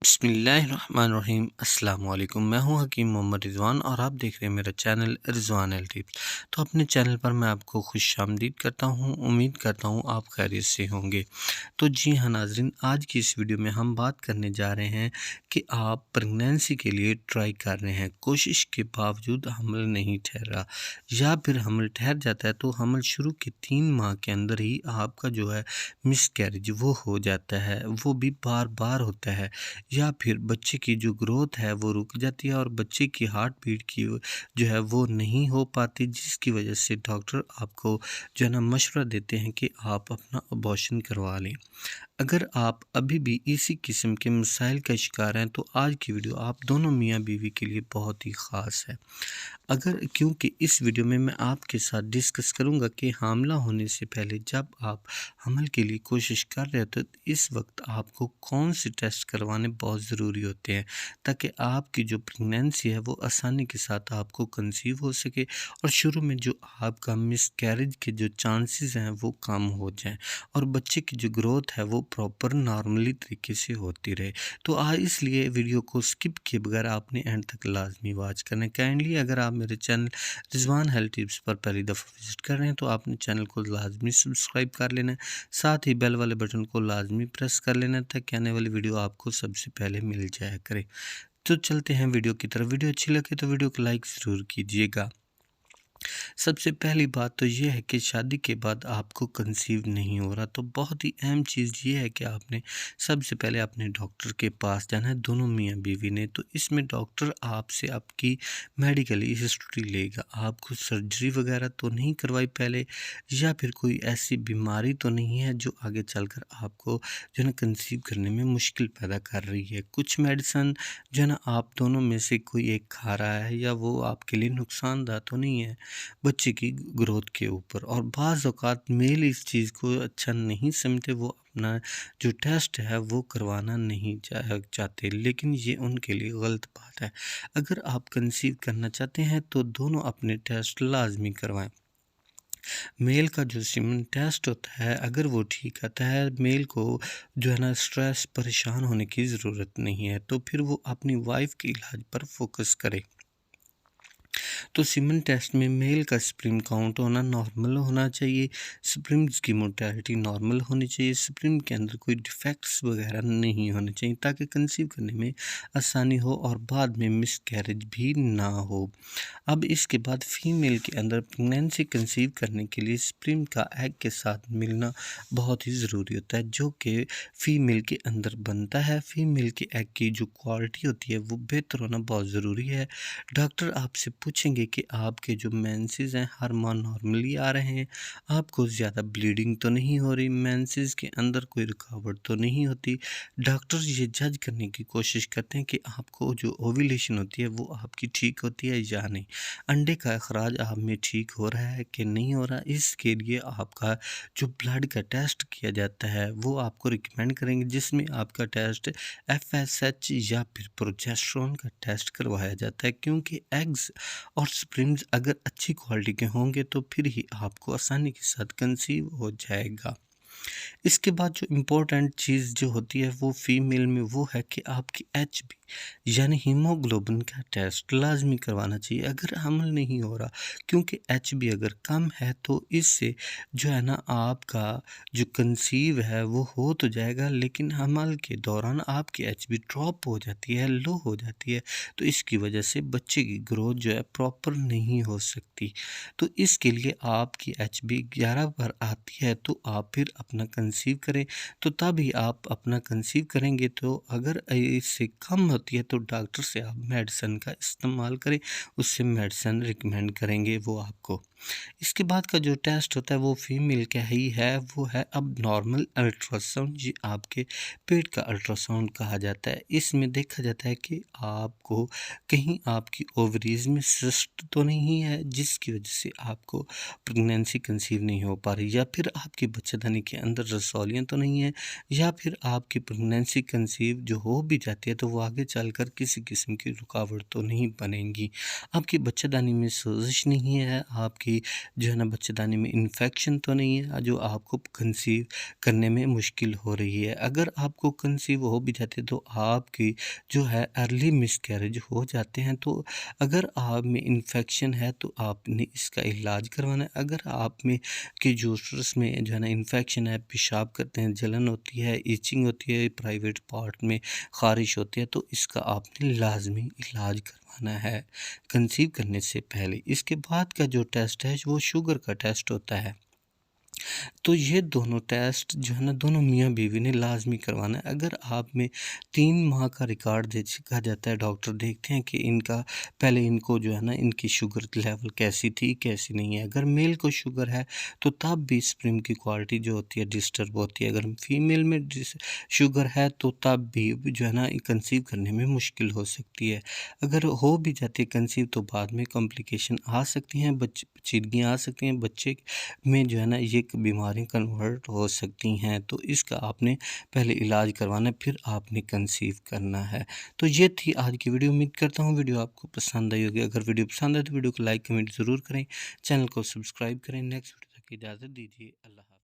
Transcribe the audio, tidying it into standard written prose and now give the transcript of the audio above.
बिस्मिल्लाहिर्रहमानिर्रहीम अस्सलाम वालेकुम। मैं हूं हकीम मोहम्मद रिजवान और आप देख रहे हैं मेरा चैनल रिजवान हेल्थ टिप्स। तो अपने चैनल पर मैं आपको खुशामदीद करता हूं। उम्मीद करता हूं आप खैरियत से होंगे। तो जी हाँ नाज़रीन, आज की इस वीडियो में हम बात करने जा रहे हैं कि आप प्रेगनेंसी के लिए ट्राई कर रहे हैं, कोशिश के बावजूद हमल नहीं ठहरा या फिर हमल ठहर जाता है तो हमल शुरू के 3 माह के अंदर ही आपका जो है मिसकैरेज वो हो जाता है, वो भी बार बार होता है, या फिर बच्चे की जो ग्रोथ है वो रुक जाती है और बच्चे की हार्ट बीट की जो है वो नहीं हो पाती, जिसकी वजह से डॉक्टर आपको जो है ना मशवरा देते हैं कि आप अपना अबॉर्शन करवा लें। अगर आप अभी भी इसी किस्म के मसाइल का शिकार हैं तो आज की वीडियो आप दोनों मियाँ बीवी के लिए बहुत ही ख़ास है। क्योंकि इस वीडियो में मैं आपके साथ डिस्कस करूंगा कि हामला होने से पहले जब आप हमल के लिए कोशिश कर रहे हो तो इस वक्त आपको कौन से टेस्ट करवाने बहुत ज़रूरी होते हैं, ताकि आपकी जो प्रेगनेंसी है वो आसानी के साथ आपको कंसीव हो सके और शुरू में जो आपका मिसकैरेज के जो चांसेस हैं वो कम हो जाएं और बच्चे की जो ग्रोथ है वो प्रॉपर नॉर्मली तरीके से होती रहे। तो आज इसलिए वीडियो को स्किप किए बगैर आपने एंड तक लाजमी वॉच करना है। काइंडली अगर आप मेरे चैनल रिजवान हेल्थ टिप्स पर पहली दफ़ा विजिट कर रहे हैं तो आपने चैनल को लाजमी सब्सक्राइब कर लेना है, साथ ही बेल वाले बटन को लाजमी प्रेस कर लेना है ताकि आने वाली वीडियो आपको सबसे पहले मिल जाया करे। तो चलते हैं वीडियो की तरफ। वीडियो अच्छी लगे तो वीडियो को लाइक ज़रूर कीजिएगा। सबसे पहली बात तो ये है कि शादी के बाद आपको कंसीव नहीं हो रहा तो बहुत ही अहम चीज़ ये है कि आपने सबसे पहले अपने डॉक्टर के पास जाना है, दोनों मियाँ बीवी ने। तो इसमें डॉक्टर आपसे आपकी मेडिकली हिस्ट्री लेगा, आपको सर्जरी वगैरह तो नहीं करवाई पहले, या फिर कोई ऐसी बीमारी तो नहीं है जो आगे चलकर आपको जो है ना कंसीव करने में मुश्किल पैदा कर रही है। कुछ मेडिसन जो है ना आप दोनों में से कोई एक खा रहा है या वो आपके लिए नुकसानदाह तो नहीं है बच्चे की ग्रोथ के ऊपर, और बाज़ औक़ात मेल इस चीज़ को अच्छा नहीं समझते, वो अपना जो टेस्ट है वो करवाना नहीं चाहते, लेकिन ये उनके लिए गलत बात है। अगर आप कंसीव करना चाहते हैं तो दोनों अपने टेस्ट लाजमी करवाएं। मेल का जो सीमेन टेस्ट होता है अगर वो ठीक आता है, मेल को जो है ना स्ट्रेस परेशान होने की ज़रूरत नहीं है, तो फिर वो अपनी वाइफ के इलाज पर फोकस करे। तो सीमेन टेस्ट में मेल का स्पर्म काउंट होना नॉर्मल होना चाहिए, स्पर्म्स की मोटालिटी नॉर्मल होनी चाहिए, स्पर्म के अंदर कोई डिफेक्ट्स वगैरह नहीं होने चाहिए ताकि कंसीव करने में आसानी हो और बाद में मिसकैरेज भी ना हो। अब इसके बाद फीमेल के अंदर प्रेगनेंसी कंसीव करने के लिए स्पर्म का एग के साथ मिलना बहुत ही ज़रूरी होता है, जो कि फ़ीमेल के अंदर बनता है। फीमेल के एग की जो क्वालिटी होती है वो बेहतर होना बहुत ज़रूरी है। डॉक्टर आपसे पूछेंगे कि आपके जो मेंसेस हैं हर माह नॉर्मली आ रहे हैं, आपको ज़्यादा ब्लीडिंग तो नहीं हो रही, मेंसेस के अंदर कोई रुकावट तो नहीं होती। डॉक्टर ये जज करने की कोशिश करते हैं कि आपको जो ओव्यूलेशन होती है वो आपकी ठीक होती है या नहीं, अंडे का अखराज आप में ठीक हो रहा है कि नहीं हो रहा। इसके लिए आपका जो ब्लड का टेस्ट किया जाता है वो आपको रिकमेंड करेंगे, जिसमें आपका टेस्ट FSH या फिर प्रोजेस्टेरोन का टेस्ट करवाया जाता है, क्योंकि एग्स और स्पर्म्स अगर अच्छी क्वालिटी के होंगे तो फिर ही आपको आसानी के साथ कंसीव हो जाएगा। इसके बाद जो इम्पोर्टेंट चीज़ जो होती है वो फीमेल में वो है कि आपकी HB यानी हीमोग्लोबिन का टेस्ट लाजमी करवाना चाहिए अगर हमल नहीं हो रहा, क्योंकि HB अगर कम है तो इससे जो है ना आपका जो कंसीव है वो हो तो जाएगा, लेकिन हमल के दौरान आपकी HB ड्रॉप हो जाती है, लो हो जाती है, तो इसकी वजह से बच्चे की ग्रोथ जो है प्रॉपर नहीं हो सकती। तो इसके लिए आपकी HB 11 पर आती है तो आप फिर अपना कंसीव करें, तो तभी आप अपना कंसीव करेंगे। तो अगर इससे कम होती है तो डॉक्टर से आप मेडिसिन का इस्तेमाल करें, उससे मेडिसिन रिकमेंड करेंगे वो आपको। इसके बाद का जो टेस्ट होता है वो फीमेल का ही है, वो है अब नॉर्मल अल्ट्रासाउंड, ये आपके पेट का अल्ट्रासाउंड कहा जाता है। इसमें देखा जाता है कि आपको कहीं आपकी ओवरीज में सिस्ट तो नहीं है जिसकी वजह से आपको प्रेगनेंसी कंसीव नहीं हो पा रही, या फिर आपकी बच्चेदानी के अंदर रसौलियाँ तो नहीं है, या फिर आपकी प्रेगनेंसी कंसीव जो हो भी जाती है तो वो आगे चलकर किसी किस्म की रुकावट तो नहीं बनेगी। आपकी बच्चेदानी में सोजिश नहीं है, आपकी कि जो है ना बच्चेदानी में इन्फेक्शन तो नहीं है जो आपको कंसीव करने में मुश्किल हो रही है। अगर आपको कंसीव हो भी जाते तो आपकी जो है अर्ली मिसकैरेज हो जाते हैं। तो अगर आप में इन्फेक्शन है तो आपने इसका इलाज करवाना है। अगर आप में कि यूट्रस में जो है ना इन्फेक्शन है, पेशाब करते हैं, जलन होती है, इचिंग होती है, प्राइवेट पार्ट में ख़ारिश होती है, तो इसका आपने लाजमी इलाज करवाना है कंसीव करने से पहले। इसके बाद का जो टेस्ट है वो शुगर का टेस्ट होता है। तो ये दोनों टेस्ट जो है ना दोनों मियाँ बीवी ने लाजमी करवाना है। अगर आप में 3 माह का रिकॉर्ड देखा जाता है, डॉक्टर देखते हैं कि इनका पहले इनको जो है ना इनकी शुगर लेवल कैसी थी कैसी नहीं है। अगर मेल को शुगर है तो तब भी स्पर्म की क्वालिटी जो होती है डिस्टर्ब होती है। अगर फीमेल में शुगर है तो तब भी जो है ना कंसीव करने में मुश्किल हो सकती है। अगर हो भी जाती है कंसीव तो बाद में कॉम्प्लिकेशन आ सकती हैं, पेचीदगियाँ आ सकती हैं, बच्चे में जो है ना ये बीमारियाँ कन्वर्ट हो सकती हैं। तो इसका आपने पहले इलाज करवाना है, फिर आपने कंसीव करना है। तो ये थी आज की वीडियो। उम्मीद करता हूँ वीडियो आपको पसंद आई होगी। अगर वीडियो पसंद आए तो वीडियो को लाइक कमेंट ज़रूर करें, चैनल को सब्सक्राइब करें। नेक्स्ट वीडियो तक की इजाज़त दीजिए। अल्लाह हाफ़िज़।